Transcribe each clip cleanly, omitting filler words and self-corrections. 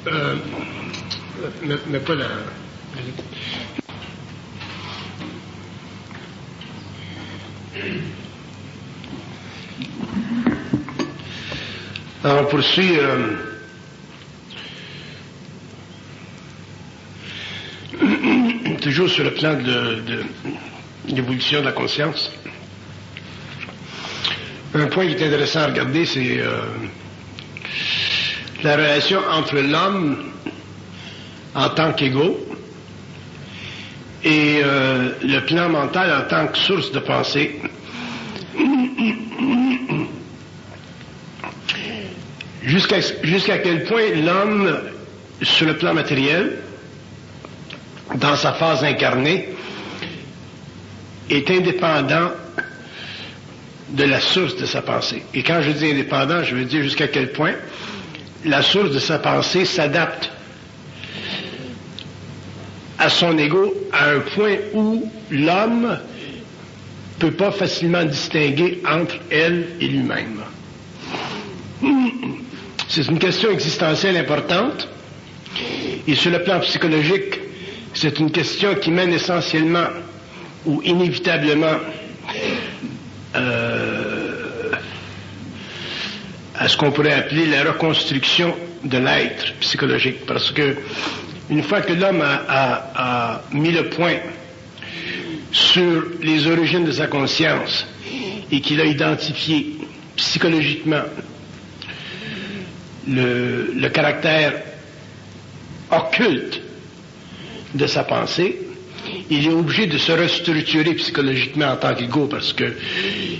Mais pas la... Alors, on poursuit toujours sur le plan de l'évolution de la conscience. Un point qui est intéressant à regarder, c'est la relation entre l'homme en tant qu'ego et le plan mental en tant que source de pensée. Jusqu'à quel point l'homme, sur le plan matériel, dans sa phase incarnée, est indépendant de la source de sa pensée. Et quand je dis indépendant, je veux dire jusqu'à quel point la source de sa pensée s'adapte à son ego à un point où l'homme ne peut pas facilement distinguer entre elle et lui-même. C'est une question existentielle importante, et sur le plan psychologique, c'est une question qui mène essentiellement ou inévitablement à ce qu'on pourrait appeler la reconstruction de l'être psychologique, parce que une fois que l'homme a mis le point sur les origines de sa conscience et qu'il a identifié psychologiquement le caractère occulte de sa pensée, il est obligé de se restructurer psychologiquement en tant qu'ego, parce que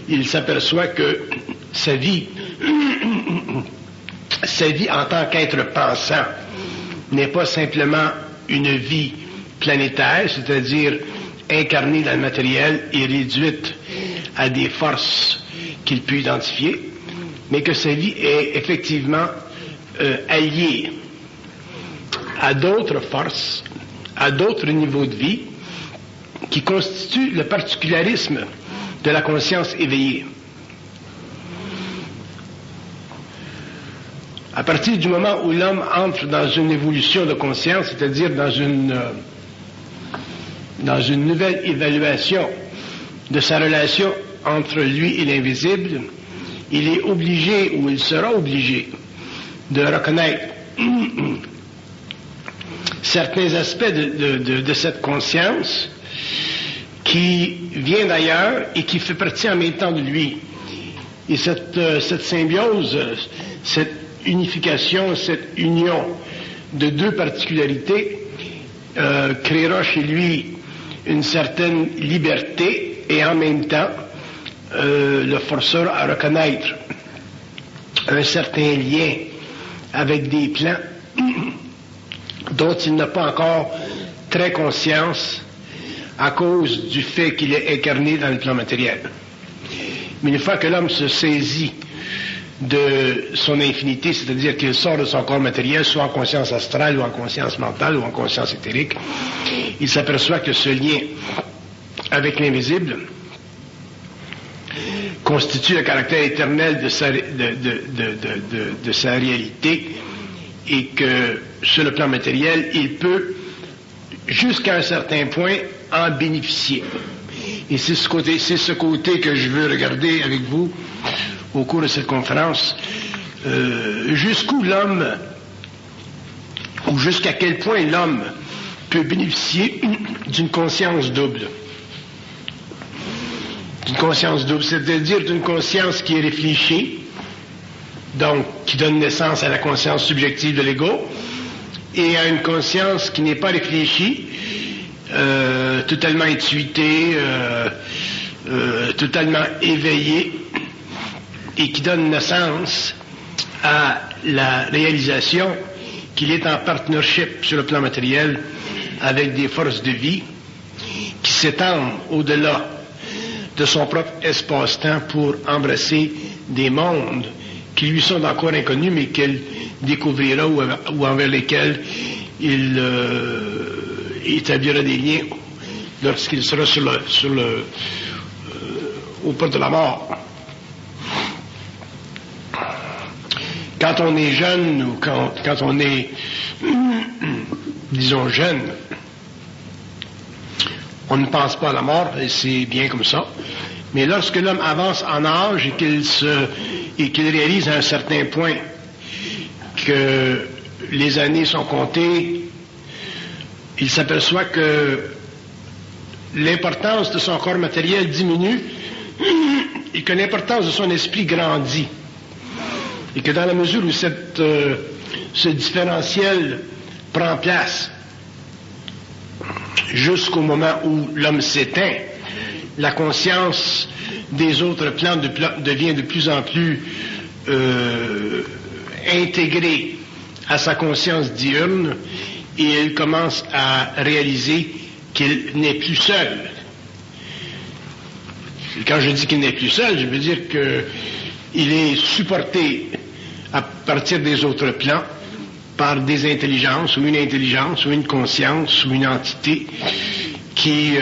il s'aperçoit que sa vie en tant qu'être pensant n'est pas simplement une vie planétaire, c'est-à-dire incarnée dans le matériel et réduite à des forces qu'il peut identifier, mais que sa vie est effectivement alliée à d'autres forces, à d'autres niveaux de vie, qui constituent le particularisme de la conscience éveillée. À partir du moment où l'homme entre dans une évolution de conscience, c'est-à-dire dans une nouvelle évaluation de sa relation entre lui et l'invisible, il est obligé, ou il sera obligé, de reconnaître certains aspects de cette conscience qui vient d'ailleurs et qui fait partie en même temps de lui. Et cette symbiose, cette unification, cette union de deux particularités créera chez lui une certaine liberté et en même temps le forcera à reconnaître un certain lien avec des plans dont il n'a pas encore très conscience à cause du fait qu'il est incarné dans le plan matériel. Mais une fois que l'homme se saisit de son infinité, c'est-à-dire qu'il sort de son corps matériel, soit en conscience astrale, ou en conscience mentale, ou en conscience éthérique, il s'aperçoit que ce lien avec l'invisible constitue le caractère éternel de sa réalité, et que sur le plan matériel, il peut, jusqu'à un certain point, en bénéficier. Et c'est ce côté que je veux regarder avec vous au cours de cette conférence, jusqu'où l'homme, ou jusqu'à quel point l'homme peut bénéficier d'une conscience double. D'une conscience double, c'est-à-dire d'une conscience qui est réfléchie, donc qui donne naissance à la conscience subjective de l'ego, et à une conscience qui n'est pas réfléchie, totalement intuitée, totalement éveillée, et qui donne naissance à la réalisation qu'il est en partnership sur le plan matériel avec des forces de vie qui s'étendent au-delà de son propre espace-temps pour embrasser des mondes qui lui sont encore inconnus, mais qu'il découvrira ou envers lesquels il établira des liens lorsqu'il sera au pas de la mort. Quant quand on est jeune ou quand on est, disons, jeune, on ne pense pas à la mort, et c'est bien comme ça. Mais lorsque l'homme avance en âge et qu'il réalise à un certain point que les années sont comptées, il s'aperçoit que l'importance de son corps matériel diminue et que l'importance de son esprit grandit. Et que dans la mesure où ce différentiel prend place jusqu'au moment où l'homme s'éteint, la conscience des autres plans devient de plus en plus intégrée à sa conscience diurne et il commence à réaliser qu'il n'est plus seul. Quand je dis qu'il n'est plus seul, je veux dire qu'il est supporté à partir des autres plans par des intelligences ou une conscience ou une entité qui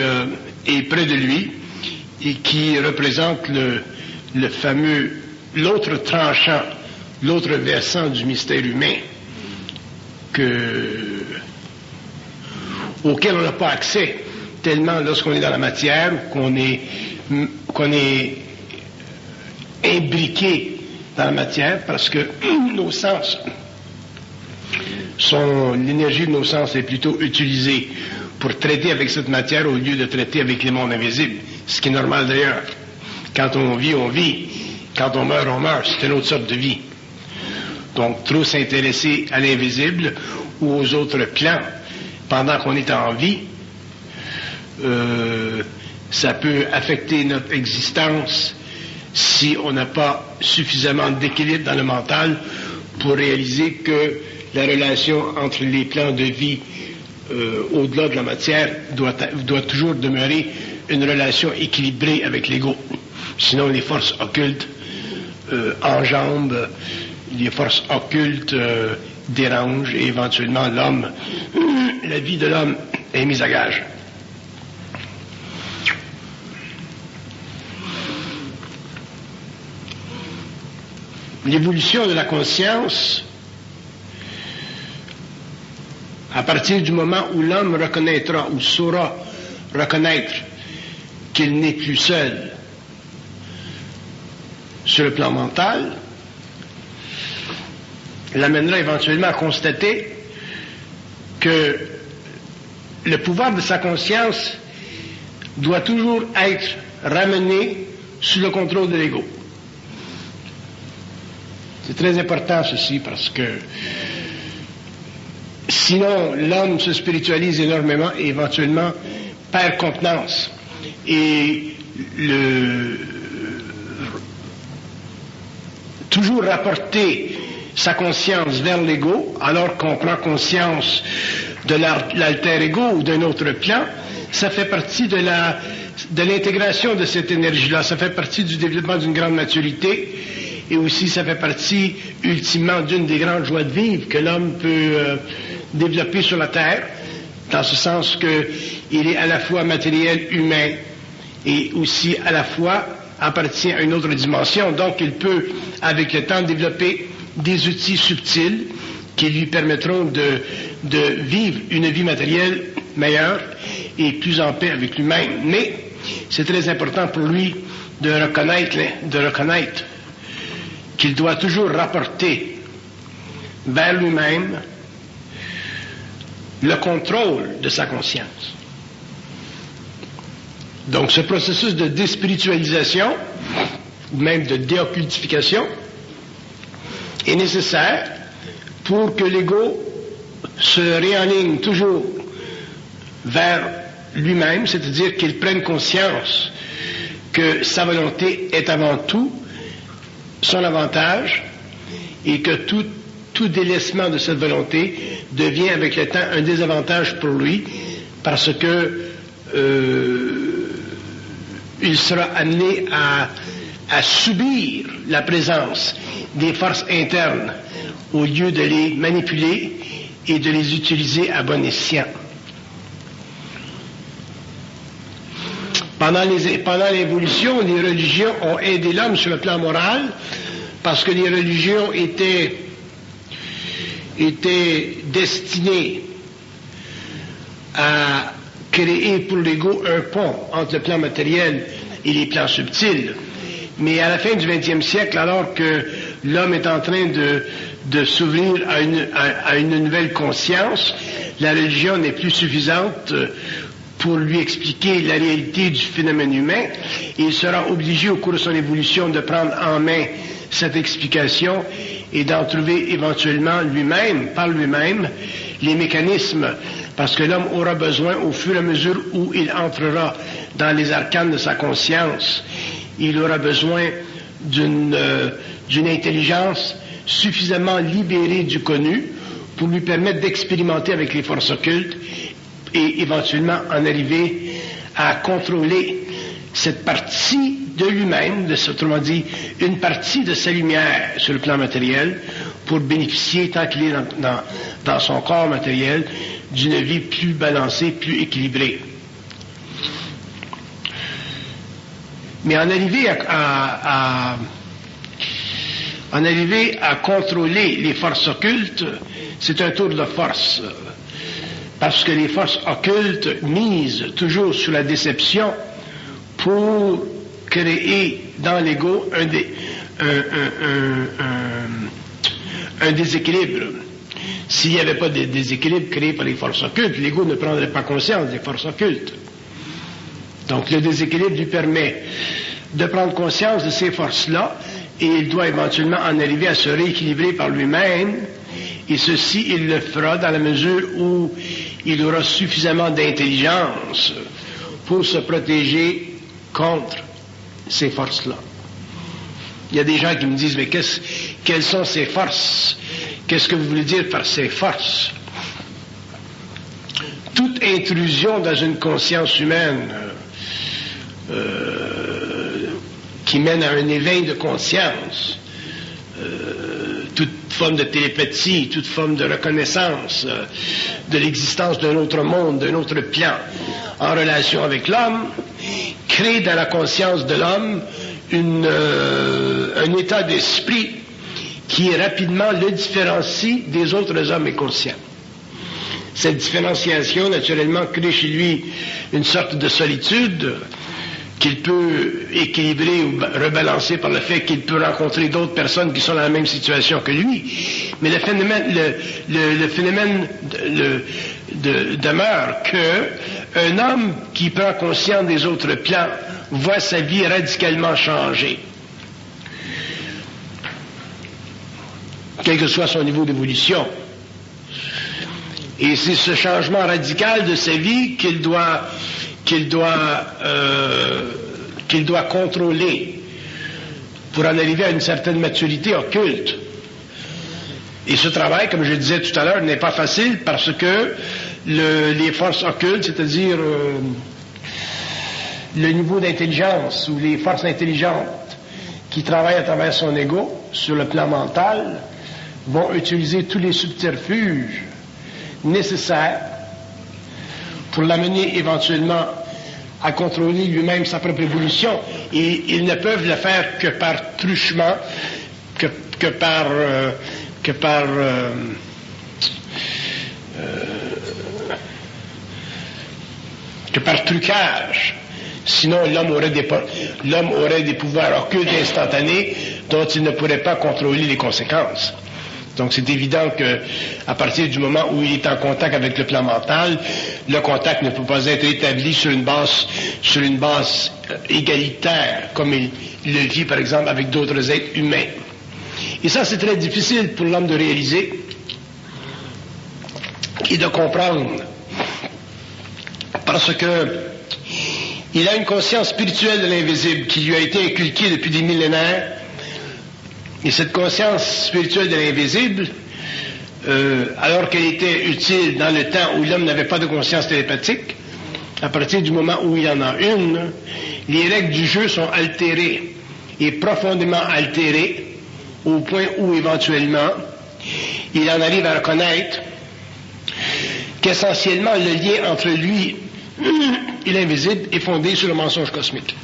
est près de lui et qui représente le fameux, l'autre tranchant, l'autre versant du mystère humain auquel on n'a pas accès tellement lorsqu'on est dans la matière, qu'on est imbriqué dans la matière, parce que nos sens l'énergie de nos sens est plutôt utilisée pour traiter avec cette matière au lieu de traiter avec les mondes invisibles. Ce qui est normal d'ailleurs. Quand on vit, on vit. Quand on meurt, c'est une autre sorte de vie. Donc, trop s'intéresser à l'invisible ou aux autres plans pendant qu'on est en vie, ça peut affecter notre existence si on n'a pas suffisamment d'équilibre dans le mental pour réaliser que la relation entre les plans de vie au-delà de la matière doit toujours demeurer une relation équilibrée avec l'ego. Sinon, les forces occultes enjambent, les forces occultes dérangent et éventuellement la vie de l'homme est mise à gage. L'évolution de la conscience, à partir du moment où l'homme reconnaîtra ou saura reconnaître qu'il n'est plus seul sur le plan mental, l'amènera éventuellement à constater que le pouvoir de sa conscience doit toujours être ramené sous le contrôle de l'ego. C'est très important ceci parce que sinon l'homme se spiritualise énormément et éventuellement perd contenance. Et toujours rapporter sa conscience vers l'ego, alors qu'on prend conscience de l'alter ego ou d'un autre plan, ça fait partie de l'intégration de cette énergie-là, ça fait partie du développement d'une grande maturité, et aussi ça fait partie ultimement d'une des grandes joies de vivre que l'homme peut développer sur la terre, dans ce sens qu'il est à la fois matériel, humain, et aussi à la fois appartient à une autre dimension, donc il peut avec le temps développer des outils subtils qui lui permettront de vivre une vie matérielle meilleure et plus en paix avec lui-même. Mais c'est très important pour lui de reconnaître qu'il doit toujours rapporter vers lui-même le contrôle de sa conscience. Donc ce processus de déspiritualisation, ou même de déoccultification, est nécessaire pour que l'ego se réaligne toujours vers lui-même, c'est-à-dire qu'il prenne conscience que sa volonté est avant tout son avantage et que tout délaissement de cette volonté devient avec le temps un désavantage pour lui parce que il sera amené à subir la présence des forces internes au lieu de les manipuler et de les utiliser à bon escient. Pendant l'évolution, les religions ont aidé l'homme sur le plan moral parce que les religions étaient était destiné à créer pour l'ego un pont entre le plan matériel et les plans subtils. Mais à la fin du 20e siècle, alors que l'homme est en train de s'ouvrir à une nouvelle conscience, la religion n'est plus suffisante pour lui expliquer la réalité du phénomène humain. Il sera obligé au cours de son évolution de prendre en main cette explication et d'en trouver éventuellement lui-même, par lui-même, les mécanismes, parce que l'homme aura besoin, au fur et à mesure où il entrera dans les arcanes de sa conscience, il aura besoin d'une intelligence suffisamment libérée du connu pour lui permettre d'expérimenter avec les forces occultes et éventuellement en arriver à contrôler cette partie de lui-même, autrement dit, une partie de sa lumière sur le plan matériel, pour bénéficier, tant qu'il est dans son corps matériel, d'une vie plus balancée, plus équilibrée. Mais en arriver à contrôler les forces occultes, c'est un tour de force, parce que les forces occultes misent toujours sur la déception pour créer dans l'ego un déséquilibre. S'il n'y avait pas de déséquilibre créé par les forces occultes, l'ego ne prendrait pas conscience des forces occultes. Donc le déséquilibre lui permet de prendre conscience de ces forces-là, et il doit éventuellement en arriver à se rééquilibrer par lui-même, et ceci il le fera dans la mesure où il aura suffisamment d'intelligence pour se protéger contre ces forces-là. Il y a des gens qui me disent, mais quelles sont ces forces? Qu'est-ce que vous voulez dire par ces forces? Toute intrusion dans une conscience humaine qui mène à un éveil de conscience, toute forme de télépathie, toute forme de reconnaissance de l'existence d'un autre monde, d'un autre plan en relation avec l'homme, crée dans la conscience de l'homme un état d'esprit qui rapidement le différencie des autres hommes inconscients. Cette différenciation, naturellement, crée chez lui une sorte de solitude qu'il peut équilibrer ou rebalancer par le fait qu'il peut rencontrer d'autres personnes qui sont dans la même situation que lui. Mais le phénomène demeure qu'un homme qui prend conscience des autres plans voit sa vie radicalement changer, quel que soit son niveau d'évolution. Et c'est ce changement radical de sa vie qu'il doit contrôler pour en arriver à une certaine maturité occulte. Et ce travail, comme je le disais tout à l'heure, n'est pas facile parce que les forces occultes, c'est-à-dire le niveau d'intelligence ou les forces intelligentes qui travaillent à travers son ego sur le plan mental, vont utiliser tous les subterfuges nécessaires pour l'amener éventuellement à contrôler lui-même sa propre évolution. Et ils ne peuvent le faire que par truchement, que par trucage. Sinon, l'homme aurait des pouvoirs occultes instantanés dont il ne pourrait pas contrôler les conséquences. Donc c'est évident qu'à partir du moment où il est en contact avec le plan mental, le contact ne peut pas être établi sur une base égalitaire, comme il le vit par exemple avec d'autres êtres humains. Et ça, c'est très difficile pour l'homme de réaliser et de comprendre, parce que il a une conscience spirituelle de l'invisible qui lui a été inculquée depuis des millénaires. Et cette conscience spirituelle de l'invisible, alors qu'elle était utile dans le temps où l'homme n'avait pas de conscience télépathique, à partir du moment où il en a une, les règles du jeu sont altérées, et profondément altérées, au point où éventuellement il en arrive à reconnaître qu'essentiellement le lien entre lui et l'invisible est fondé sur le mensonge cosmique.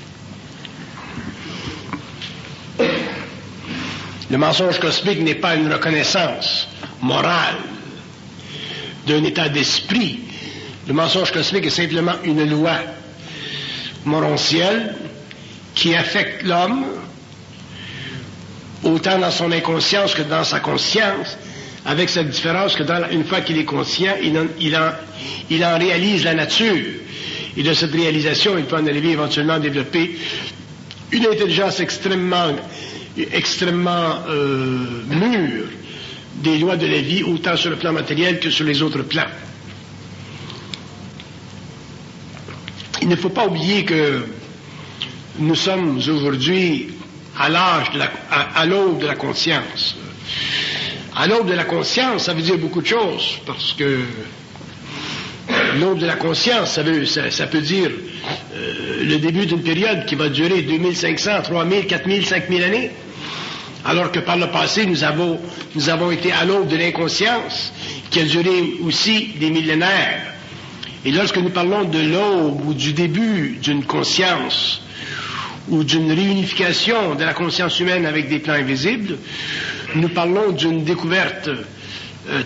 Le mensonge cosmique n'est pas une reconnaissance morale, d'un état d'esprit. Le mensonge cosmique est simplement une loi morontielle qui affecte l'homme autant dans son inconscience que dans sa conscience, avec cette différence que une fois qu'il est conscient, il en réalise la nature. Et de cette réalisation, il peut en arriver éventuellement à développer une intelligence extrêmement mûre des lois de la vie, autant sur le plan matériel que sur les autres plans. Il ne faut pas oublier que nous sommes aujourd'hui à l'aube de la conscience. À l'aube de la conscience, ça veut dire beaucoup de choses, parce que l'aube de la conscience, ça peut dire le début d'une période qui va durer 2500, 3000, 4000, 5000 années, alors que par le passé, nous avons été à l'aube de l'inconscience, qui a duré aussi des millénaires. Et lorsque nous parlons de l'aube ou du début d'une conscience, ou d'une réunification de la conscience humaine avec des plans invisibles, nous parlons d'une découverte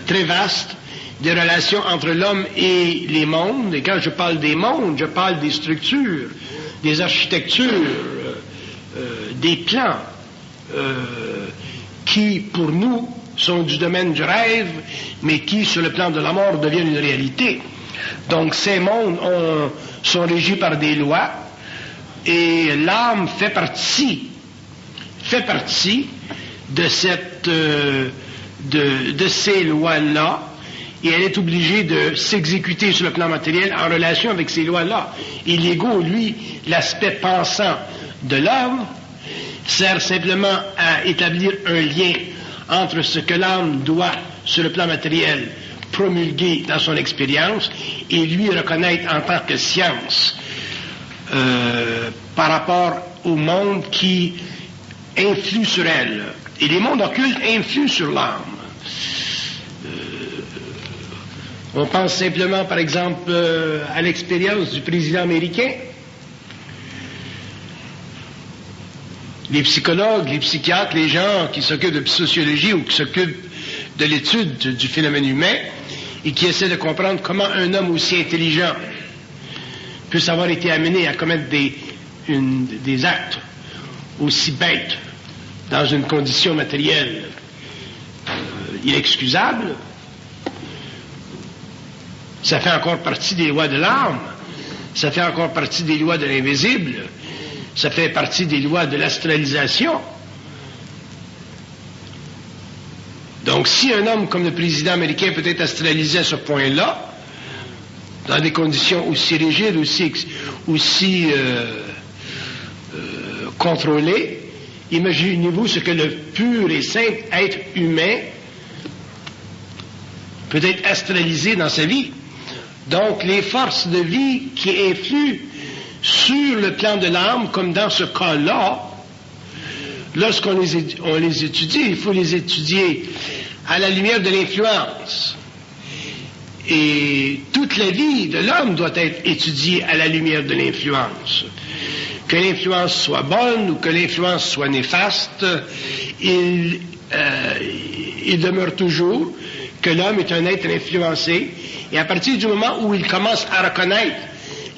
très vaste des relations entre l'homme et les mondes. Et quand je parle des mondes, je parle des structures, des architectures, des plans qui, pour nous, sont du domaine du rêve, mais qui, sur le plan de la mort, deviennent une réalité. Donc ces mondes sont régis par des lois, et l'âme fait partie de ces lois-là, et elle est obligée de s'exécuter sur le plan matériel en relation avec ces lois-là. Et l'ego, lui, l'aspect pensant de l'homme, sert simplement à établir un lien entre ce que l'âme doit, sur le plan matériel, promulguer dans son expérience, et lui reconnaître en tant que science, par rapport au monde qui influe sur elle. Et les mondes occultes influent sur l'âme. On pense simplement, par exemple, à l'expérience du président américain. Les psychologues, les psychiatres, les gens qui s'occupent de sociologie ou qui s'occupent de l'étude du phénomène humain et qui essaient de comprendre comment un homme aussi intelligent puisse avoir été amené à commettre des actes aussi bêtes dans une condition matérielle inexcusable, ça fait encore partie des lois de l'âme, ça fait encore partie des lois de l'invisible, ça fait partie des lois de l'astralisation. Donc si un homme comme le président américain peut être astralisé à ce point-là, dans des conditions aussi rigides, aussi contrôlées, imaginez-vous ce que le pur et simple être humain peut être astralisé dans sa vie. Donc les forces de vie qui influent sur le plan de l'âme, comme dans ce cas-là, lorsqu'on les étudie, il faut les étudier à la lumière de l'influence. Et toute la vie de l'homme doit être étudiée à la lumière de l'influence. Que l'influence soit bonne ou que l'influence soit néfaste, il demeure toujours que l'homme est un être influencé, et à partir du moment où il commence à reconnaître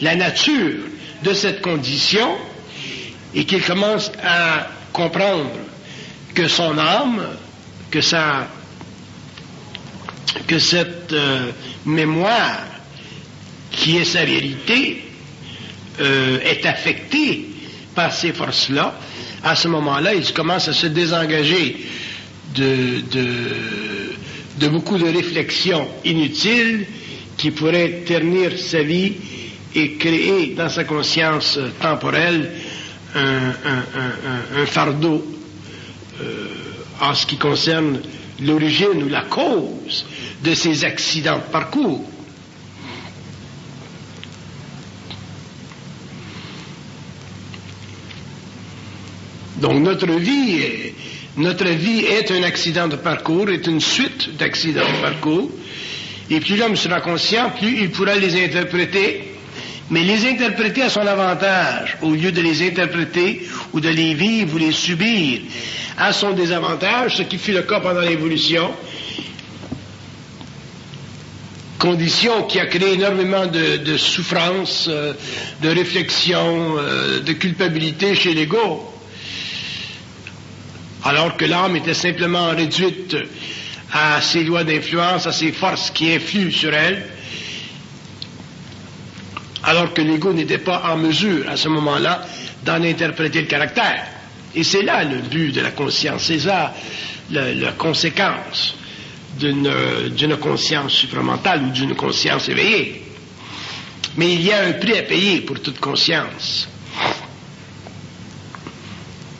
la nature de cette condition, et qu'il commence à comprendre que son âme, que cette mémoire qui est sa vérité est affectée par ces forces-là, à ce moment-là, il commence à se désengager de beaucoup de réflexions inutiles qui pourraient ternir sa vie et créer dans sa conscience temporelle un fardeau en ce qui concerne l'origine ou la cause de ces accidents de parcours. Donc notre vie est un accident de parcours, est une suite d'accidents de parcours, et plus l'homme sera conscient, plus il pourra les interpréter, mais les interpréter à son avantage, au lieu de les interpréter ou de les vivre ou les subir à son désavantage, ce qui fut le cas pendant l'évolution, condition qui a créé énormément de souffrance, de réflexion, de culpabilité chez l'ego, alors que l'âme était simplement réduite à ses lois d'influence, à ses forces qui influent sur elle, alors que l'ego n'était pas en mesure, à ce moment-là, d'en interpréter le caractère. Et c'est là le but de la conscience, c'est là la conséquence d'une conscience supramentale ou d'une conscience éveillée. Mais il y a un prix à payer pour toute conscience.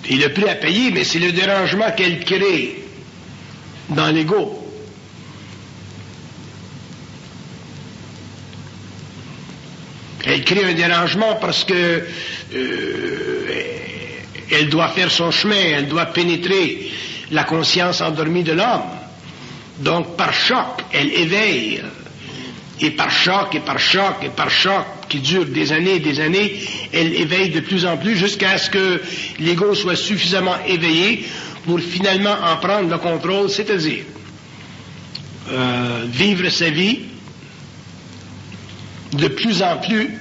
Et le prix à payer, mais c'est le dérangement qu'elle crée dans l'ego. Elle crée un dérangement parce que elle doit faire son chemin, elle doit pénétrer la conscience endormie de l'homme. Donc par choc, elle éveille. Et par choc, et par choc, et par choc, qui dure des années, elle éveille de plus en plus jusqu'à ce que l'ego soit suffisamment éveillé pour finalement en prendre le contrôle, c'est-à-dire vivre sa vie de plus en plus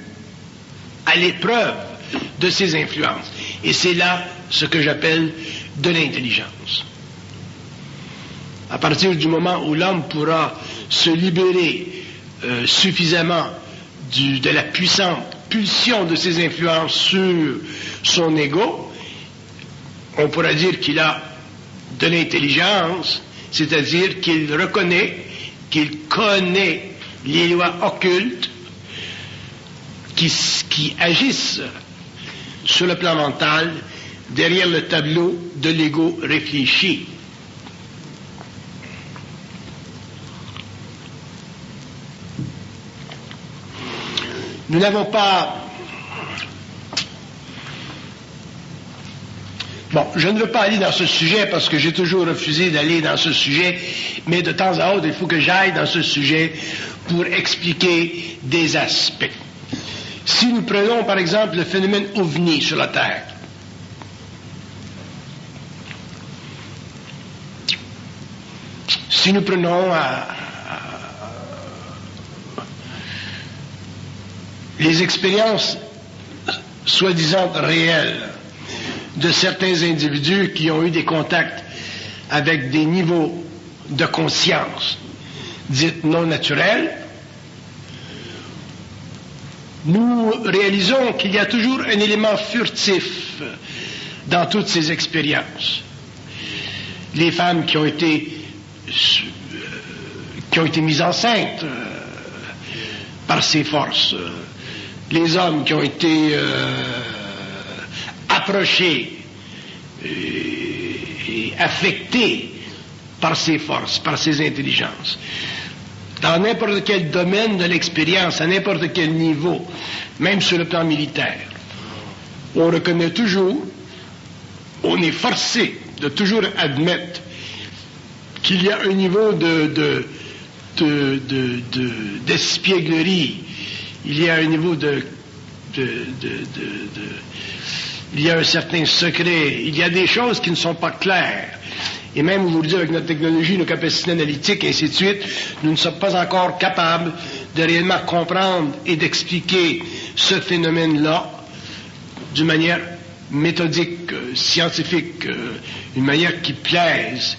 à l'épreuve de ses influences. Et c'est là ce que j'appelle de l'intelligence. À partir du moment où l'homme pourra se libérer suffisamment de la puissante pulsion de ses influences sur son ego, on pourra dire qu'il a de l'intelligence, c'est-à-dire qu'il reconnaît, qu'il connaît les lois occultes qui agissent sur le plan mental derrière le tableau de l'ego réfléchi. Nous n'avons pas... Bon, je ne veux pas aller dans ce sujet parce que j'ai toujours refusé d'aller dans ce sujet, mais de temps à autre, il faut que j'aille dans ce sujet pour expliquer des aspects. Si nous prenons par exemple le phénomène ovni sur la Terre, si nous prenons les expériences soi-disant réelles de certains individus qui ont eu des contacts avec des niveaux de conscience dites non naturels, nous réalisons qu'il y a toujours un élément furtif dans toutes ces expériences. Les femmes qui ont été mises enceintes par ces forces, les hommes qui ont été approchés et affectés par ces forces, par ces intelligences. Dans n'importe quel domaine de l'expérience, à n'importe quel niveau, même sur le plan militaire, on reconnaît toujours, on est forcé de toujours admettre qu'il y a un niveau d'espièglerie, il y a un niveau il y a un certain secret, il y a des choses qui ne sont pas claires. Et même aujourd'hui, avec notre technologie, nos capacités analytiques, et ainsi de suite, nous ne sommes pas encore capables de réellement comprendre et d'expliquer ce phénomène-là d'une manière méthodique, scientifique, une manière qui plaise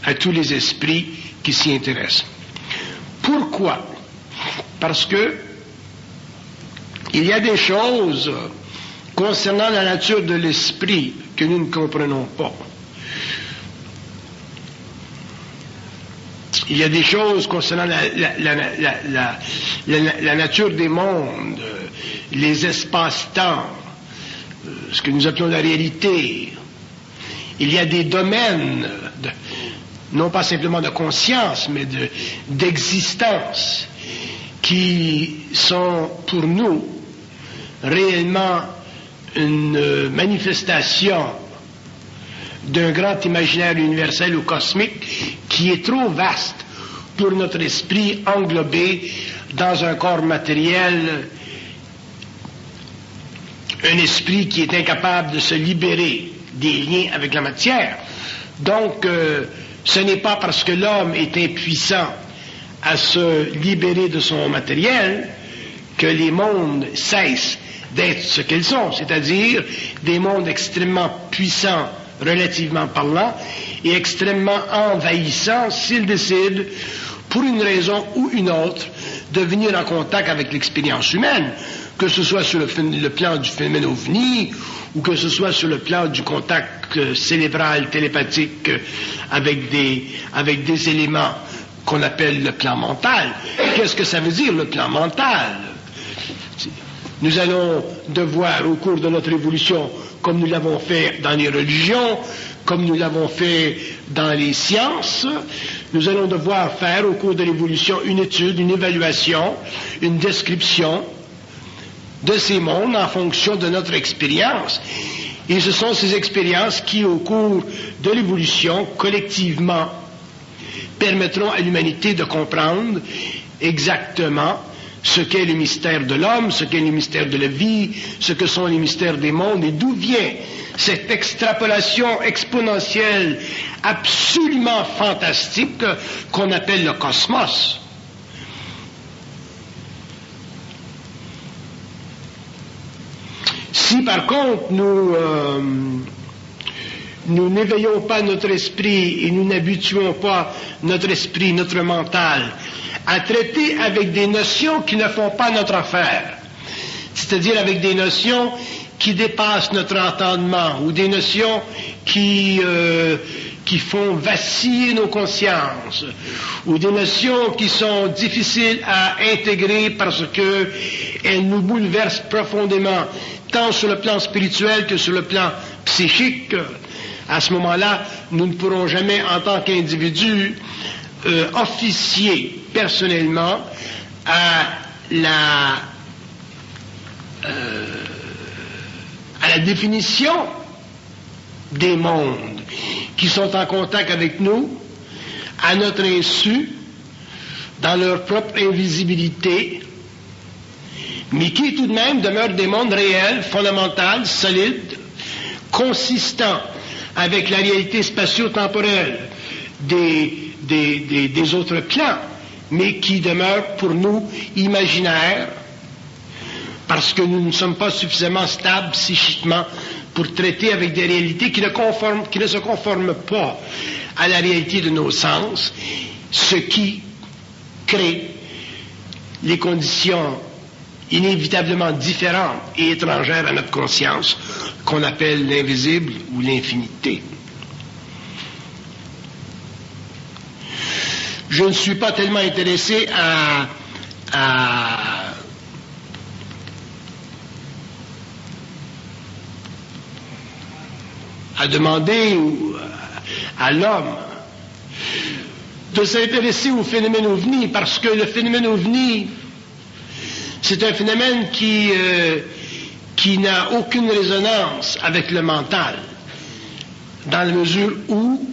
à tous les esprits qui s'y intéressent. Pourquoi? Parce que il y a des choses concernant la nature de l'esprit que nous ne comprenons pas. Il y a des choses concernant la nature des mondes, les espaces-temps, ce que nous appelons la réalité. Il y a des domaines, non pas simplement de conscience, mais d'existence, qui sont pour nous réellement une manifestation d'un grand imaginaire universel ou cosmique qui est trop vaste pour notre esprit englobé dans un corps matériel, un esprit qui est incapable de se libérer des liens avec la matière. Donc, ce n'est pas parce que l'homme est impuissant à se libérer de son matériel que les mondes cessent d'être ce qu'ils sont, c'est-à-dire des mondes extrêmement puissants, relativement parlant, et extrêmement envahissants s'ils décident, pour une raison ou une autre, de venir en contact avec l'expérience humaine, que ce soit sur le plan du phénomène ovni, ou que ce soit sur le plan du contact cérébral, télépathique, avec des éléments qu'on appelle le plan mental. Qu'est-ce que ça veut dire, le plan mental? Nous allons devoir, au cours de notre évolution, comme nous l'avons fait dans les religions, comme nous l'avons fait dans les sciences, nous allons devoir faire, au cours de l'évolution, une étude, une évaluation, une description de ces mondes en fonction de notre expérience. Et ce sont ces expériences qui, au cours de l'évolution, collectivement, permettront à l'humanité de comprendre exactement ce qu'est le mystère de l'homme, ce qu'est le mystère de la vie, ce que sont les mystères des mondes et d'où vient cette extrapolation exponentielle absolument fantastique qu'on appelle le cosmos. Si par contre nous n'éveillons pas notre esprit et nous n'habituons pas notre esprit, notre mental, à traiter avec des notions qui ne font pas notre affaire, c'est-à-dire avec des notions qui dépassent notre entendement ou des notions qui font vaciller nos consciences ou des notions qui sont difficiles à intégrer parce qu'elles nous bouleversent profondément, tant sur le plan spirituel que sur le plan psychique. À ce moment-là, nous ne pourrons jamais, en tant qu'individus, officier personnellement à la définition des mondes qui sont en contact avec nous, à notre insu, dans leur propre invisibilité, mais qui tout de même demeurent des mondes réels, fondamentaux, solides, consistants avec la réalité spatio-temporelle des autres plans, mais qui demeurent pour nous imaginaires, parce que nous ne sommes pas suffisamment stables psychiquement pour traiter avec des réalités qui ne se conforment pas à la réalité de nos sens, ce qui crée les conditions inévitablement différentes et étrangères à notre conscience, qu'on appelle l'invisible ou l'infinité. Je ne suis pas tellement intéressé à demander à l'homme de s'intéresser au phénomène ovni, parce que le phénomène ovni, c'est un phénomène qui n'a aucune résonance avec le mental, dans la mesure où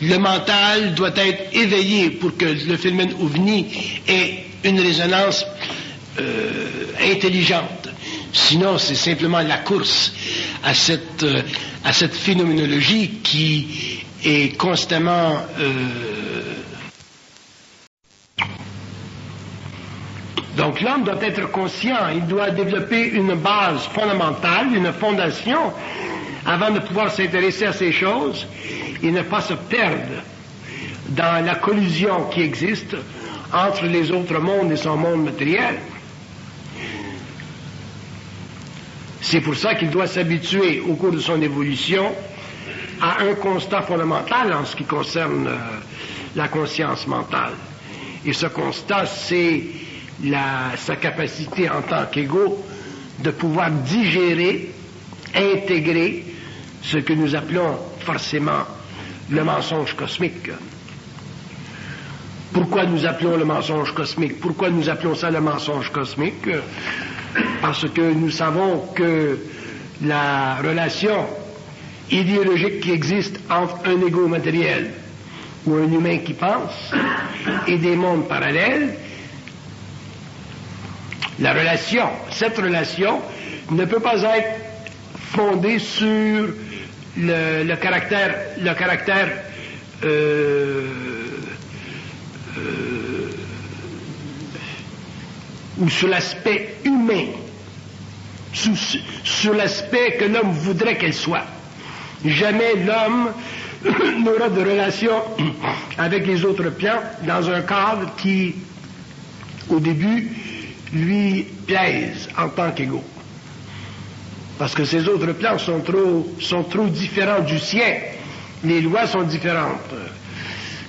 le mental doit être éveillé pour que le phénomène ovni ait une résonance intelligente. Sinon, c'est simplement la course à cette phénoménologie qui est constamment donc l'homme doit être conscient, il doit développer une base fondamentale, une fondation, avant de pouvoir s'intéresser à ces choses et ne pas se perdre dans la collision qui existe entre les autres mondes et son monde matériel. C'est pour ça qu'il doit s'habituer au cours de son évolution à un constat fondamental en ce qui concerne la conscience mentale. Et ce constat, c'est sa capacité en tant qu'ego de pouvoir digérer, intégrer ce que nous appelons forcément le mensonge cosmique. Pourquoi nous appelons le mensonge cosmique? Pourquoi nous appelons ça le mensonge cosmique? Parce que nous savons que la relation idéologique qui existe entre un ego matériel ou un humain qui pense et des mondes parallèles, cette relation ne peut pas être fondée sur le caractère ou sur l'aspect humain, sur l'aspect que l'homme voudrait qu'elle soit. Jamais l'homme n'aura de relation avec les autres plans dans un cadre qui, au début, lui plaise en tant qu'égaux. Parce que ces autres plans sont trop différents du sien. Les lois sont différentes.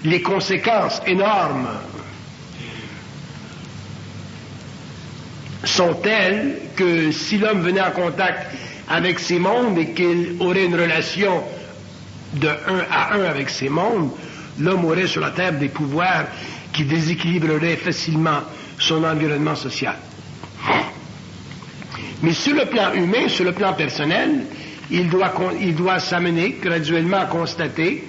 Les conséquences énormes sont telles que si l'homme venait en contact avec ces mondes et qu'il aurait une relation de 1 à 1 avec ces mondes, l'homme aurait sur la terre des pouvoirs qui déséquilibreraient facilement son environnement social. Mais sur le plan humain, sur le plan personnel, il doit s'amener graduellement à constater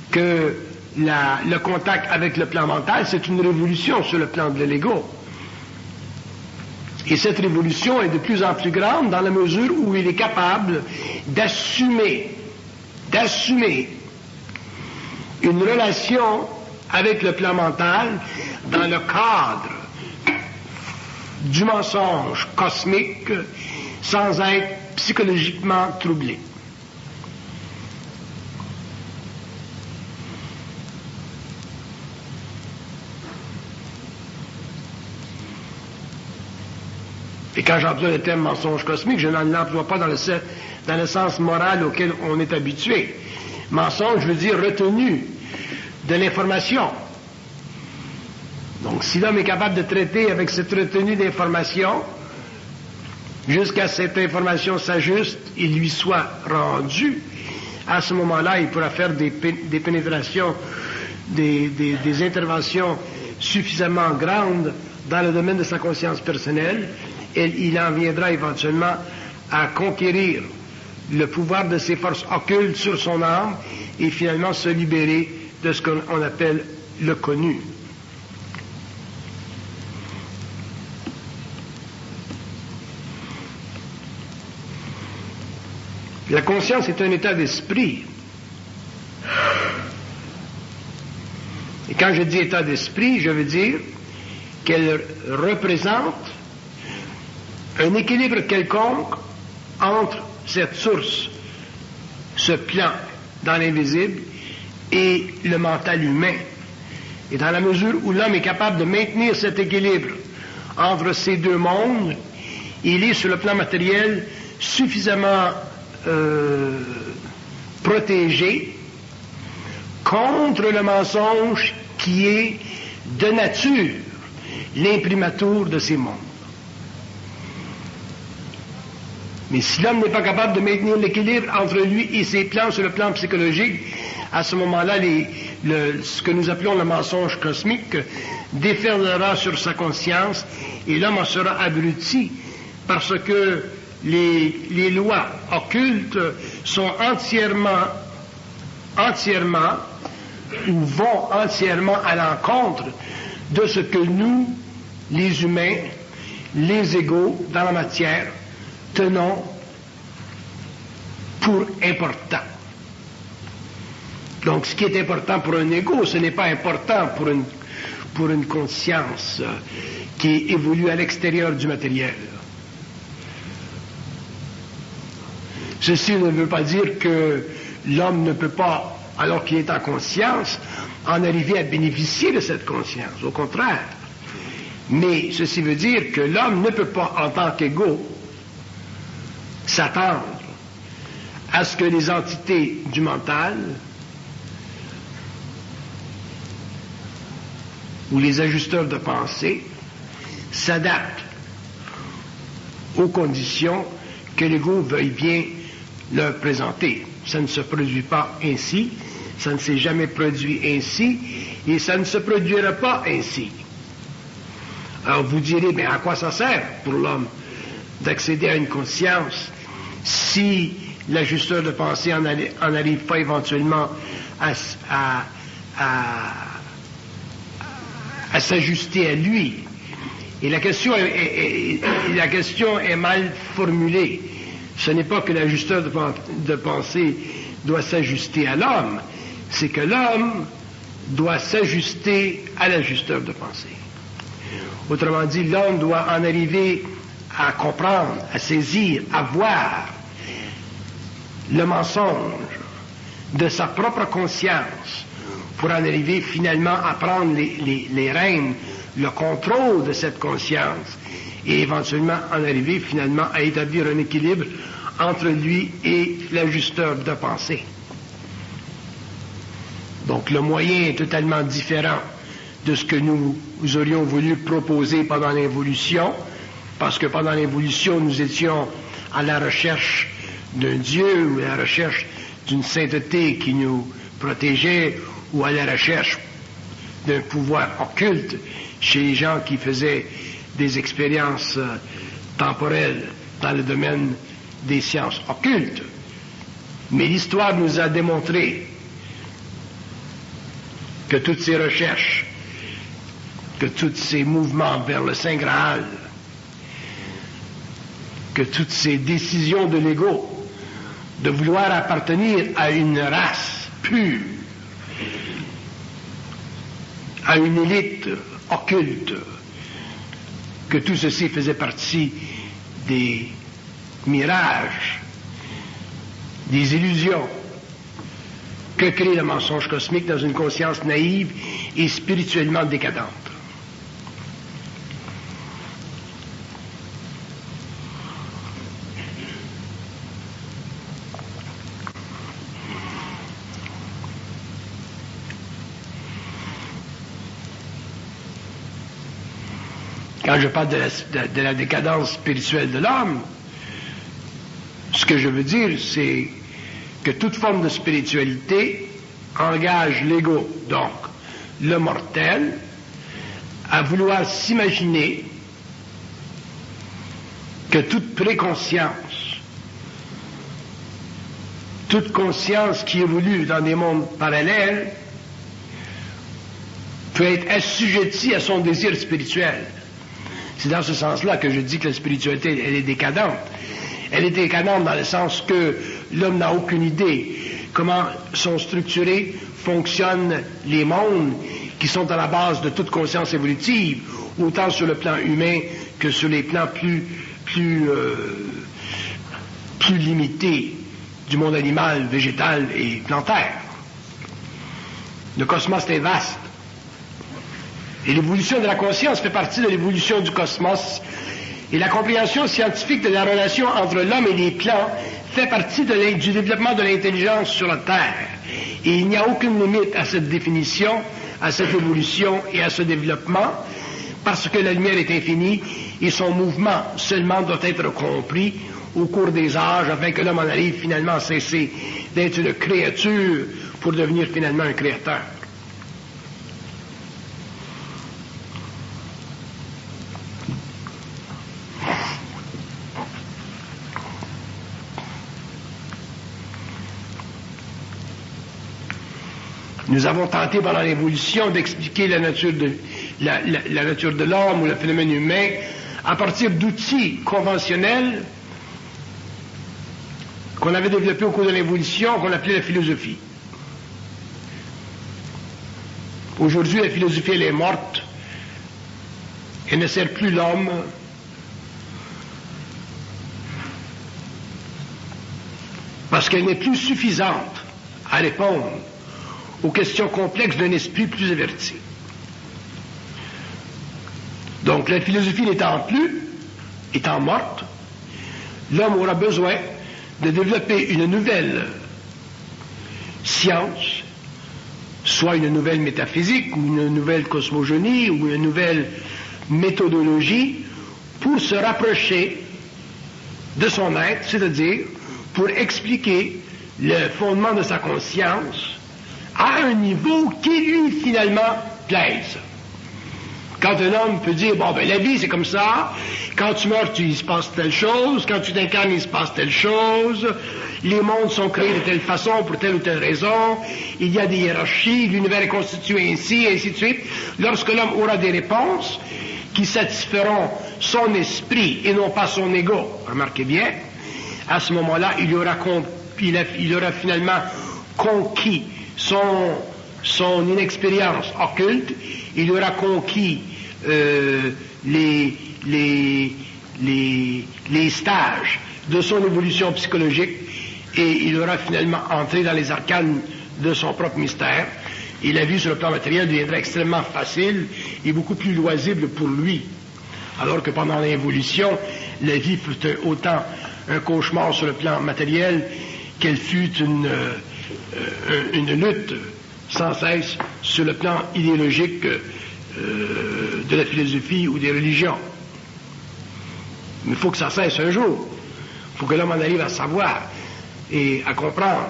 que le contact avec le plan mental, c'est une révolution sur le plan de l'ego. Et cette révolution est de plus en plus grande dans la mesure où il est capable d'assumer une relation avec le plan mental dans le cadre du mensonge cosmique sans être psychologiquement troublé. Et quand j'emploie le terme mensonge cosmique, je ne l'emploie pas dans le sens moral auquel on est habitué. Mensonge veut dire retenue de l'information. Donc, si l'homme est capable de traiter avec cette retenue d'information, jusqu'à ce que cette information s'ajuste et lui soit rendue, à ce moment-là, il pourra faire des pénétrations, des interventions suffisamment grandes dans le domaine de sa conscience personnelle, et il en viendra éventuellement à conquérir le pouvoir de ses forces occultes sur son âme et finalement se libérer de ce qu'on appelle le connu. La conscience est un état d'esprit. Et quand je dis état d'esprit, je veux dire qu'elle représente un équilibre quelconque entre cette source, ce plan dans l'invisible, et le mental humain. Et dans la mesure où l'homme est capable de maintenir cet équilibre entre ces deux mondes, il est sur le plan matériel suffisamment protégé contre le mensonge qui est de nature l'imprimatur de ces mondes. Mais si l'homme n'est pas capable de maintenir l'équilibre entre lui et ses plans sur le plan psychologique, à ce moment-là, ce que nous appelons le mensonge cosmique déferlera sur sa conscience et l'homme en sera abruti parce que les lois occultes sont entièrement ou vont entièrement à l'encontre de ce que nous, les humains, les égaux dans la matière, tenons pour important. Donc, ce qui est important pour un égo, ce n'est pas important pour une conscience qui évolue à l'extérieur du matériel. Ceci ne veut pas dire que l'homme ne peut pas, alors qu'il est en conscience, en arriver à bénéficier de cette conscience. Au contraire. Mais ceci veut dire que l'homme ne peut pas, en tant qu'égo, s'attendre à ce que les entités du mental ou les ajusteurs de pensée s'adaptent aux conditions que l'ego veuille bien leur présenter. Ça ne se produit pas ainsi, ça ne s'est jamais produit ainsi, et ça ne se produira pas ainsi. Alors vous direz, mais à quoi ça sert pour l'homme d'accéder à une conscience si l'ajusteur de pensée en arrive pas éventuellement à s'ajuster à lui? Et la question est mal formulée. Ce n'est pas que l'ajusteur de pensée doit s'ajuster à l'homme, c'est que l'homme doit s'ajuster à l'ajusteur de pensée. Autrement dit, l'homme doit en arriver à comprendre, à saisir, à voir le mensonge de sa propre conscience pour en arriver finalement à prendre les rênes, le contrôle de cette conscience et éventuellement en arriver finalement à établir un équilibre entre lui et l'ajusteur de pensée. Donc le moyen est totalement différent de ce que nous aurions voulu proposer pendant l'évolution, parce que pendant l'évolution, nous étions à la recherche d'un Dieu ou à la recherche d'une sainteté qui nous protégeait ou à la recherche d'un pouvoir occulte chez les gens qui faisaient des expériences temporelles dans le domaine des sciences occultes. Mais l'histoire nous a démontré que toutes ces recherches, que tous ces mouvements vers le Saint Graal, que toutes ces décisions de l'ego de vouloir appartenir à une race pure, à une élite occulte, que tout ceci faisait partie des mirages, des illusions que crée le mensonge cosmique dans une conscience naïve et spirituellement décadente. Quand je parle de la décadence spirituelle de l'homme, ce que je veux dire, c'est que toute forme de spiritualité engage l'ego, donc le mortel, à vouloir s'imaginer que toute préconscience, toute conscience qui évolue dans des mondes parallèles peut être assujettie à son désir spirituel. C'est dans ce sens-là que je dis que la spiritualité, elle est décadente. Elle est décadente dans le sens que l'homme n'a aucune idée comment sont structurés, fonctionnent les mondes qui sont à la base de toute conscience évolutive, autant sur le plan humain que sur les plans plus limités du monde animal, végétal et plantaire. Le cosmos est vaste. Et l'évolution de la conscience fait partie de l'évolution du cosmos. Et la compréhension scientifique de la relation entre l'homme et les plants fait partie du développement de l'intelligence sur la Terre. Et il n'y a aucune limite à cette définition, à cette évolution et à ce développement, parce que la lumière est infinie et son mouvement seulement doit être compris au cours des âges afin que l'homme en arrive finalement à cesser d'être une créature pour devenir finalement un créateur. Nous avons tenté pendant l'évolution d'expliquer la nature de l'homme ou le phénomène humain à partir d'outils conventionnels qu'on avait développés au cours de l'évolution, qu'on appelait la philosophie. Aujourd'hui, la philosophie, elle est morte. Elle ne sert plus l'homme. Parce qu'elle n'est plus suffisante à répondre aux questions complexes d'un esprit plus averti. Donc la philosophie n'étant plus, étant morte, l'homme aura besoin de développer une nouvelle science, soit une nouvelle métaphysique, ou une nouvelle cosmogonie, ou une nouvelle méthodologie, pour se rapprocher de son être, c'est-à-dire pour expliquer le fondement de sa conscience à un niveau qui lui finalement plaise. Quand un homme peut dire, bon ben la vie c'est comme ça, quand tu meurs il se passe telle chose, quand tu t'incarnes il se passe telle chose, les mondes sont créés de telle façon pour telle ou telle raison, il y a des hiérarchies, l'univers est constitué ainsi, et ainsi de suite. Lorsque l'homme aura des réponses qui satisferont son esprit et non pas son ego, remarquez bien, à ce moment-là il aura finalement conquis son son inexpérience occulte, il aura conquis les stages de son évolution psychologique et il aura finalement entré dans les arcanes de son propre mystère et la vie sur le plan matériel deviendra extrêmement facile et beaucoup plus loisible pour lui. Alors que pendant l'évolution, la vie fut autant un cauchemar sur le plan matériel qu'elle fut une lutte sans cesse sur le plan idéologique de la philosophie ou des religions. Mais il faut que ça cesse un jour. Il faut que l'homme en arrive à savoir et à comprendre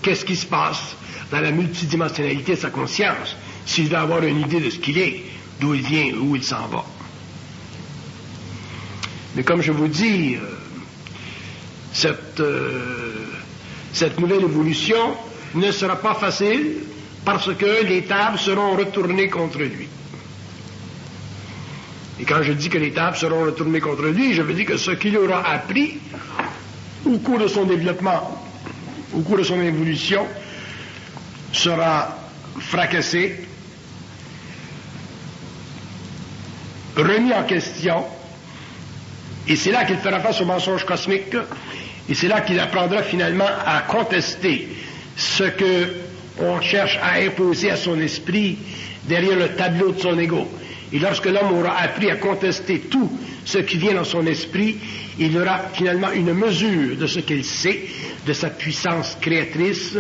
qu'est-ce qui se passe dans la multidimensionnalité de sa conscience, s'il veut avoir une idée de ce qu'il est, d'où il vient, où il s'en va. Mais comme je vous dis, cette nouvelle évolution ne sera pas facile parce que les tables seront retournées contre lui. Et quand je dis que les tables seront retournées contre lui, je veux dire que ce qu'il aura appris au cours de son développement, au cours de son évolution, sera fracassé, remis en question, et c'est là qu'il fera face au mensonge cosmique, et c'est là qu'il apprendra finalement à contester ce que on cherche à imposer à son esprit derrière le tableau de son ego. Et lorsque l'homme aura appris à contester tout ce qui vient dans son esprit, il aura finalement une mesure de ce qu'il sait, de sa puissance créatrice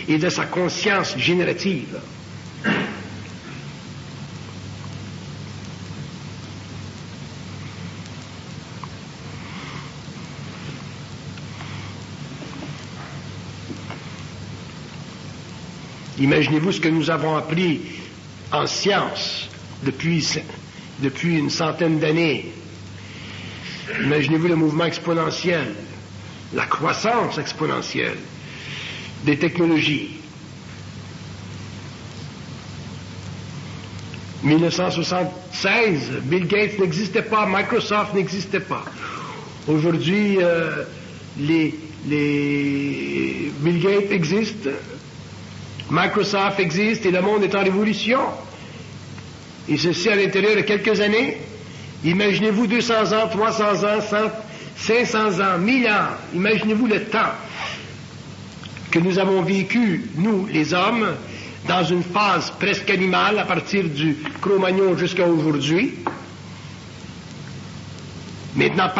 et de sa conscience générative. Imaginez-vous ce que nous avons appris en science depuis une centaine d'années. Imaginez-vous le mouvement exponentiel, la croissance exponentielle des technologies. 1976, Bill Gates n'existait pas, Microsoft n'existait pas. Aujourd'hui, Bill Gates existe, Microsoft existe et le monde est en révolution. Et ceci à l'intérieur de quelques années. Imaginez-vous 200 ans, 300 ans, 500 ans, 1000 ans. Imaginez-vous le temps que nous avons vécu, nous, les hommes, dans une phase presque animale à partir du Cro-Magnon jusqu'à aujourd'hui. Maintenant,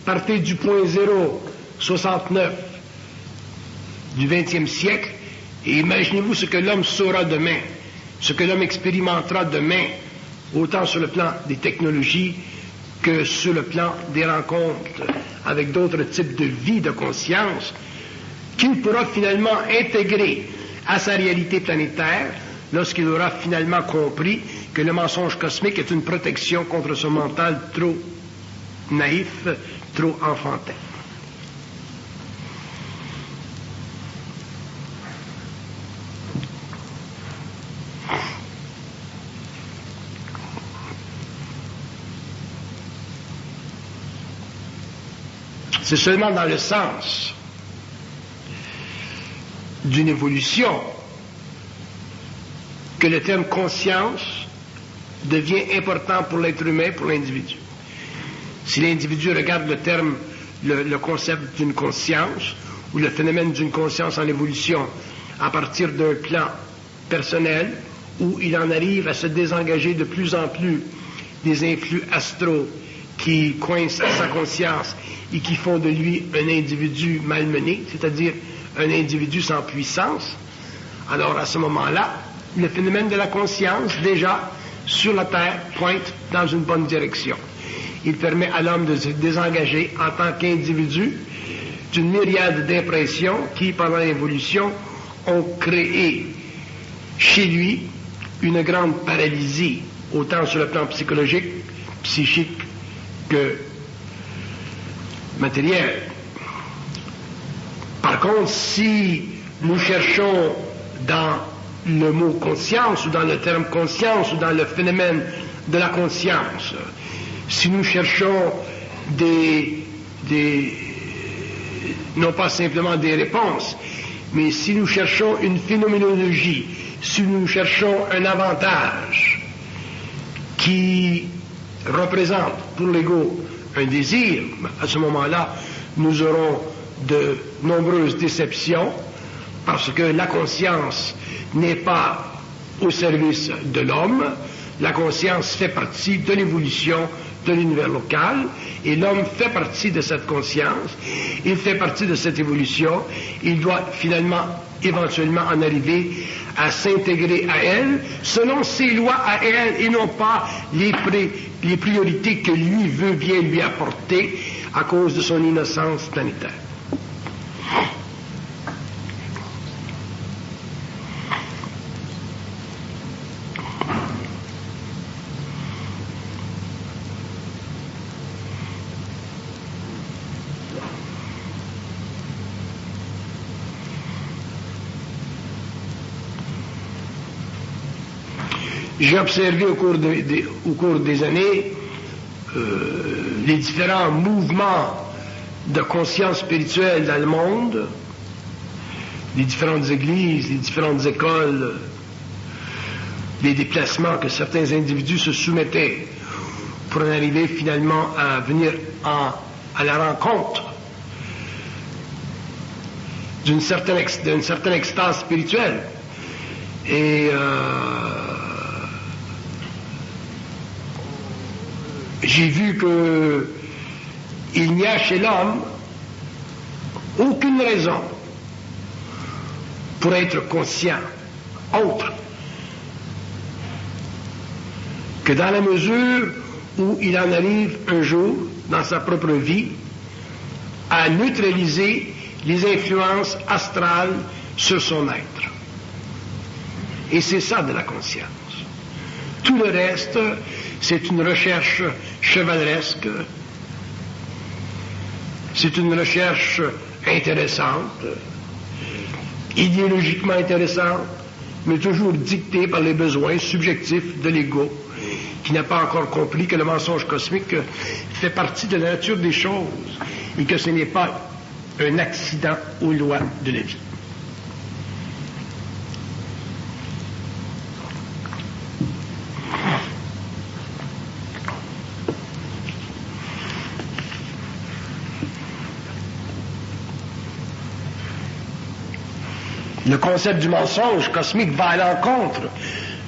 partez du point 0, 69 du 20e siècle, et imaginez-vous ce que l'homme saura demain, ce que l'homme expérimentera demain, autant sur le plan des technologies que sur le plan des rencontres avec d'autres types de vie, de conscience, qu'il pourra finalement intégrer à sa réalité planétaire lorsqu'il aura finalement compris que le mensonge cosmique est une protection contre son mental trop naïf, trop enfantin. C'est seulement dans le sens d'une évolution que le terme conscience devient important pour l'être humain, pour l'individu. Si l'individu regarde le terme, le concept d'une conscience, ou le phénomène d'une conscience en évolution à partir d'un plan personnel, où il en arrive à se désengager de plus en plus des influx astraux qui coincent sa conscience et qui font de lui un individu malmené, c'est-à-dire un individu sans puissance, alors à ce moment-là, le phénomène de la conscience, déjà, sur la Terre, pointe dans une bonne direction. Il permet à l'homme de se désengager en tant qu'individu d'une myriade d'impressions qui, pendant l'évolution, ont créé chez lui une grande paralysie, autant sur le plan psychologique, psychique que matériel. Par contre, si nous cherchons dans le mot conscience, ou dans le terme conscience, ou dans le phénomène de la conscience, si nous cherchons non pas simplement des réponses, mais si nous cherchons une phénoménologie si nous cherchons un avantage qui représente pour l'ego un désir, à ce moment-là, nous aurons de nombreuses déceptions parce que la conscience n'est pas au service de l'homme. La conscience fait partie de l'évolution de l'univers local et l'homme fait partie de cette conscience, il fait partie de cette évolution, il doit finalement, éventuellement en arriver à s'intégrer à elle selon ses lois à elle et non pas les priorités que lui veut bien lui apporter à cause de son innocence planétaire. J'ai observé au cours des années les différents mouvements de conscience spirituelle dans le monde, les différentes églises, les différentes écoles, les déplacements que certains individus se soumettaient pour en arriver finalement à venir à la rencontre d'une certaine extase spirituelle. Et j'ai vu qu'il n'y a chez l'homme aucune raison pour être conscient autre que dans la mesure où il en arrive un jour dans sa propre vie à neutraliser les influences astrales sur son être. Et c'est ça de la conscience. Tout le reste, c'est une recherche chevaleresque, c'est une recherche intéressante, idéologiquement intéressante, mais toujours dictée par les besoins subjectifs de l'ego, qui n'a pas encore compris que le mensonge cosmique fait partie de la nature des choses et que ce n'est pas un accident aux lois de la vie. Le concept du mensonge cosmique va à l'encontre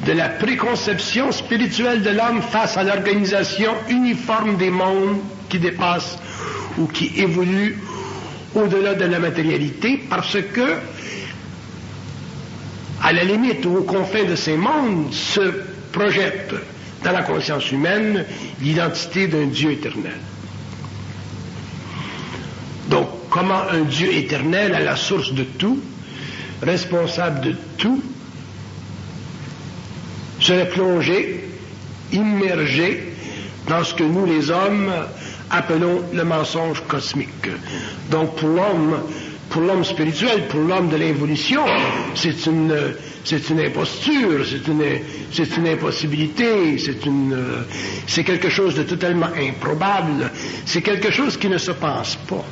de la préconception spirituelle de l'homme face à l'organisation uniforme des mondes qui dépassent ou qui évoluent au-delà de la matérialité, parce que, à la limite ou aux confins de ces mondes, se projette dans la conscience humaine l'identité d'un Dieu éternel. Donc, comment un Dieu éternel à la source de tout, responsable de tout, serait plongé, immergé dans ce que nous, les hommes, appelons le mensonge cosmique. Donc pour l'homme spirituel, pour l'homme de l'évolution, c'est une imposture, c'est une impossibilité, c'est quelque chose de totalement improbable, c'est quelque chose qui ne se pense pas.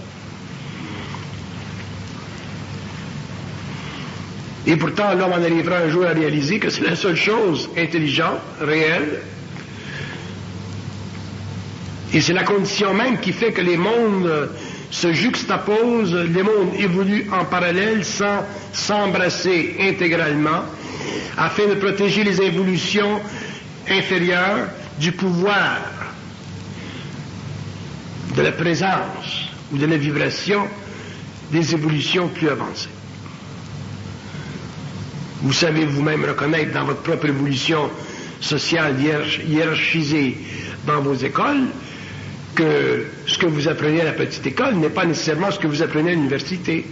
Et pourtant, l'homme en arrivera un jour à réaliser que c'est la seule chose intelligente, réelle. Et c'est la condition même qui fait que les mondes se juxtaposent, les mondes évoluent en parallèle sans s'embrasser intégralement, afin de protéger les évolutions inférieures du pouvoir, de la présence ou de la vibration des évolutions plus avancées. Vous savez vous-même reconnaître dans votre propre évolution sociale hiérarchisée dans vos écoles que ce que vous apprenez à la petite école n'est pas nécessairement ce que vous apprenez à l'université.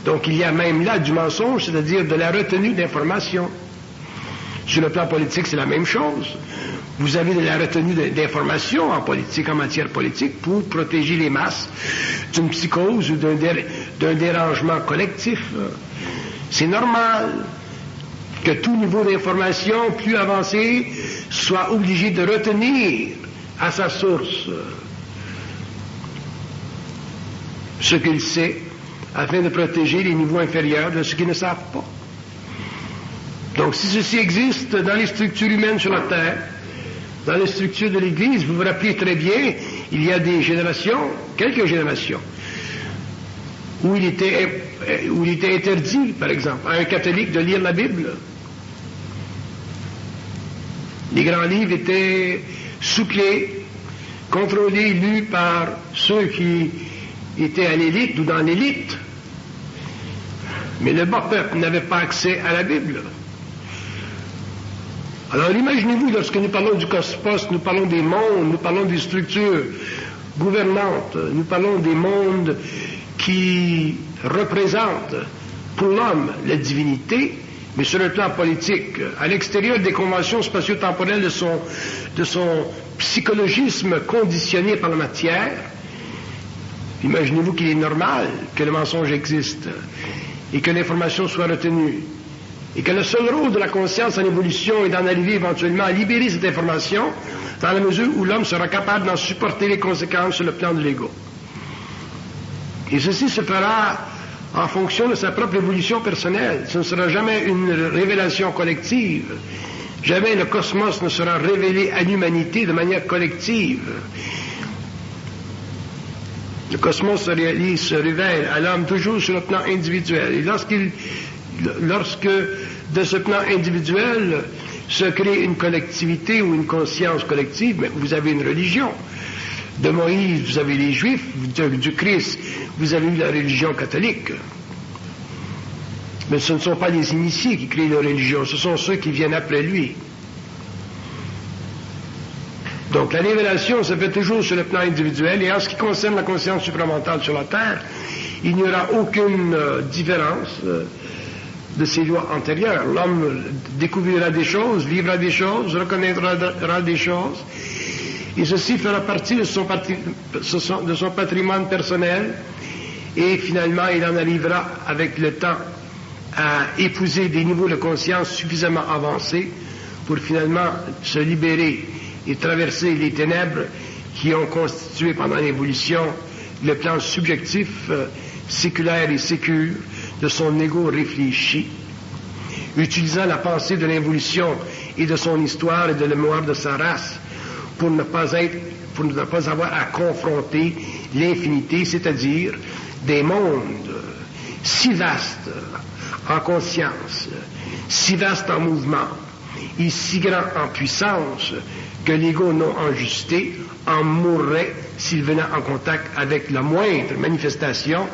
Donc il y a même là du mensonge, c'est-à-dire de la retenue d'informations. Sur le plan politique, c'est la même chose. Vous avez de la retenue d'informations en politique, en matière politique, pour protéger les masses d'une psychose ou d'un dérangement collectif. C'est normal que tout niveau d'information plus avancé soit obligé de retenir à sa source ce qu'il sait, afin de protéger les niveaux inférieurs de ceux qui ne savent pas. Donc, si ceci existe dans les structures humaines sur la Terre, dans les structures de l'Église, vous vous rappelez très bien, il y a des générations, quelques générations, où il était interdit, par exemple, à un catholique de lire la Bible. Les grands livres étaient souclés, contrôlés, lus par ceux qui étaient à l'élite ou dans l'élite. Mais le bas peuple n'avait pas accès à la Bible. Alors imaginez-vous, lorsque nous parlons du cosmos, nous parlons des mondes, nous parlons des structures gouvernantes, nous parlons des mondes qui représentent pour l'homme la divinité, mais sur le plan politique, à l'extérieur des conventions spatio-temporelles de son psychologisme conditionné par la matière, imaginez-vous qu'il est normal que le mensonge existe et que l'information soit retenue, et que le seul rôle de la conscience en évolution est d'en arriver éventuellement à libérer cette information dans la mesure où l'homme sera capable d'en supporter les conséquences sur le plan de l'ego. Et ceci se fera en fonction de sa propre évolution personnelle. Ce ne sera jamais une révélation collective. Jamais le cosmos ne sera révélé à l'humanité de manière collective. Le cosmos se révèle à l'homme toujours sur le plan individuel. Et lorsque de ce plan individuel se crée une collectivité ou une conscience collective, mais vous avez une religion. De Moïse, vous avez les Juifs, du Christ, vous avez la religion catholique. Mais ce ne sont pas les initiés qui créent la religion, ce sont ceux qui viennent après lui. Donc la révélation se fait toujours sur le plan individuel, et en ce qui concerne la conscience supramentale sur la Terre, il n'y aura aucune différence de ses lois antérieures. L'homme découvrira des choses, vivra des choses, reconnaîtra des choses, et ceci fera partie de son patrimoine personnel, et finalement il en arrivera avec le temps à épouser des niveaux de conscience suffisamment avancés pour finalement se libérer et traverser les ténèbres qui ont constitué pendant l'évolution le plan subjectif, séculaire et sécure de son ego réfléchi, utilisant la pensée de l'évolution et de son histoire et de la mémoire de sa race pour ne pas avoir à confronter l'infinité, c'est-à-dire des mondes si vastes en conscience, si vastes en mouvement et si grands en puissance que l'ego non ajusté en mourrait s'il venait en contact avec la moindre manifestation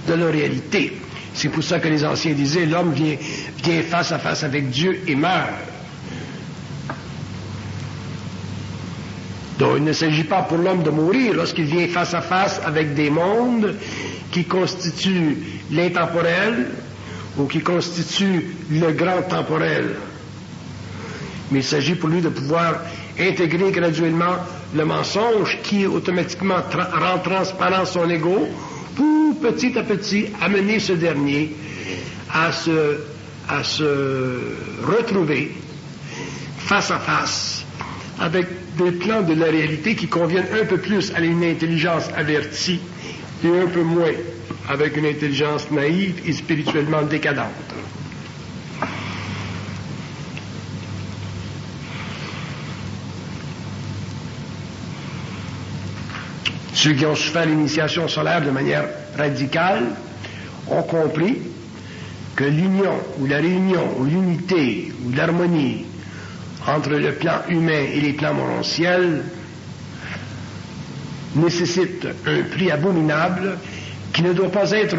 de la réalité. C'est pour ça que les anciens disaient, l'homme vient face à face avec Dieu et meurt. Donc il ne s'agit pas pour l'homme de mourir lorsqu'il vient face à face avec des mondes qui constituent l'intemporel ou qui constituent le grand temporel. Mais il s'agit pour lui de pouvoir intégrer graduellement le mensonge qui automatiquement rend transparent son ego pour petit à petit amener ce dernier à se retrouver face à face avec des plans de la réalité qui conviennent un peu plus à une intelligence avertie et un peu moins avec une intelligence naïve et spirituellement décadente. Ceux qui ont souffert l'initiation solaire de manière radicale ont compris que l'union ou la réunion ou l'unité ou l'harmonie entre le plan humain et les plans morontiels nécessite un prix abominable qui ne doit pas être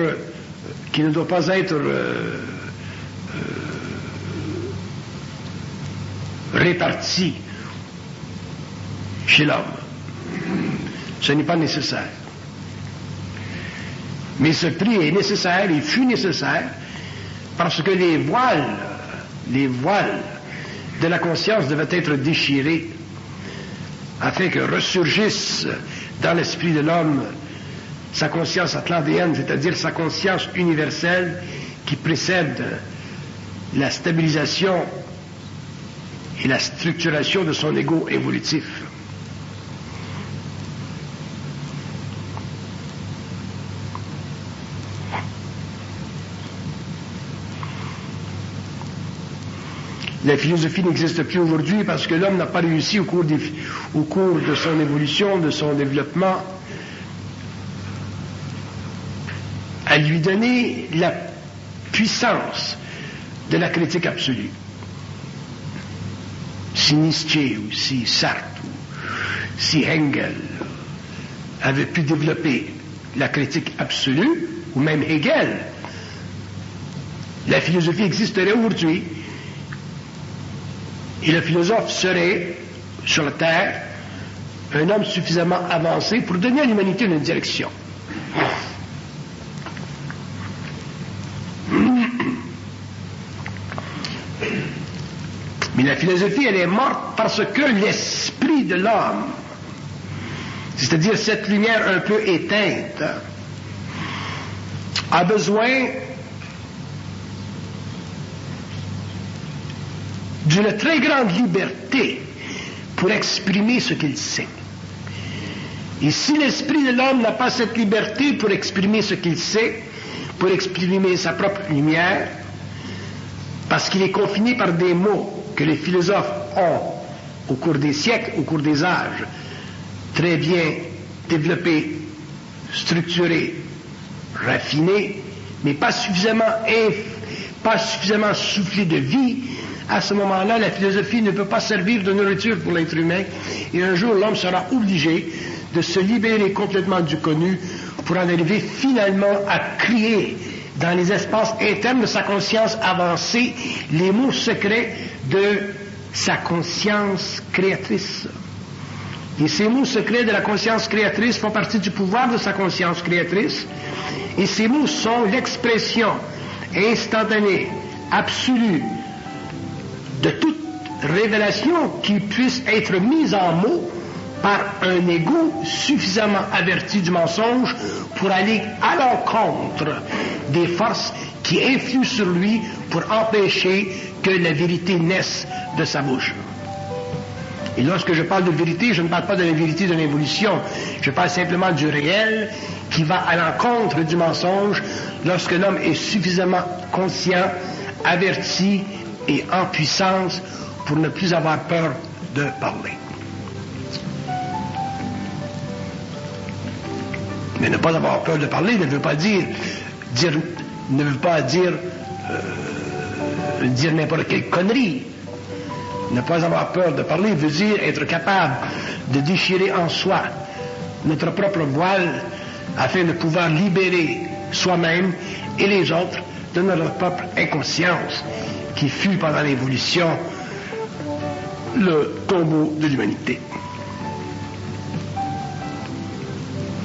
réparti chez l'homme. Ce n'est pas nécessaire. Mais ce prix est nécessaire et fut nécessaire parce que les voiles de la conscience devaient être déchirés afin que ressurgisse dans l'esprit de l'homme sa conscience atlantéenne, c'est-à-dire sa conscience universelle qui précède la stabilisation et la structuration de son ego évolutif. La philosophie n'existe plus aujourd'hui parce que l'homme n'a pas réussi au cours de son évolution, de son développement, à lui donner la puissance de la critique absolue. Si Nietzsche ou si Sartre ou si Hegel avaient pu développer la critique absolue, ou même Hegel, la philosophie existerait aujourd'hui et le philosophe serait, sur la Terre, un homme suffisamment avancé pour donner à l'humanité une direction. Mais la philosophie, elle est morte parce que l'esprit de l'homme, c'est-à-dire cette lumière un peu éteinte, a besoin d'une très grande liberté pour exprimer ce qu'il sait. Et si l'esprit de l'homme n'a pas cette liberté pour exprimer ce qu'il sait, pour exprimer sa propre lumière, parce qu'il est confiné par des mots que les philosophes ont, au cours des siècles, au cours des âges, très bien développés, structurés, raffinés, mais pas suffisamment soufflés de vie, à ce moment-là, la philosophie ne peut pas servir de nourriture pour l'être humain, et un jour, l'homme sera obligé de se libérer complètement du connu pour en arriver finalement à créer dans les espaces internes de sa conscience avancée les mots secrets de sa conscience créatrice. Et ces mots secrets de la conscience créatrice font partie du pouvoir de sa conscience créatrice, et ces mots sont l'expression instantanée, absolue, de toute révélation qui puisse être mise en mots par un ego suffisamment averti du mensonge pour aller à l'encontre des forces qui influent sur lui pour empêcher que la vérité naisse de sa bouche. Et lorsque je parle de vérité, je ne parle pas de la vérité de l'évolution, je parle simplement du réel qui va à l'encontre du mensonge lorsque l'homme est suffisamment conscient, averti et en puissance pour ne plus avoir peur de parler. Mais ne pas avoir peur de parler ne veut pas dire n'importe quelle connerie. Ne pas avoir peur de parler veut dire être capable de déchirer en soi notre propre voile afin de pouvoir libérer soi-même et les autres de notre propre inconscience qui fut pendant l'évolution le tombeau de l'humanité.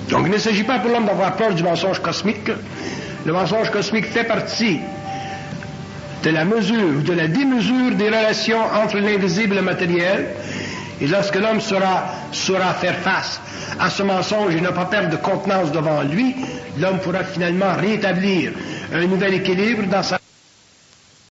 Donc il ne s'agit pas pour l'homme d'avoir peur du mensonge cosmique. Le mensonge cosmique fait partie de la mesure ou de la démesure des relations entre l'invisible et le matériel. Et lorsque l'homme saura faire face à ce mensonge et ne pas perdre de contenance devant lui, l'homme pourra finalement rétablir un nouvel équilibre dans sa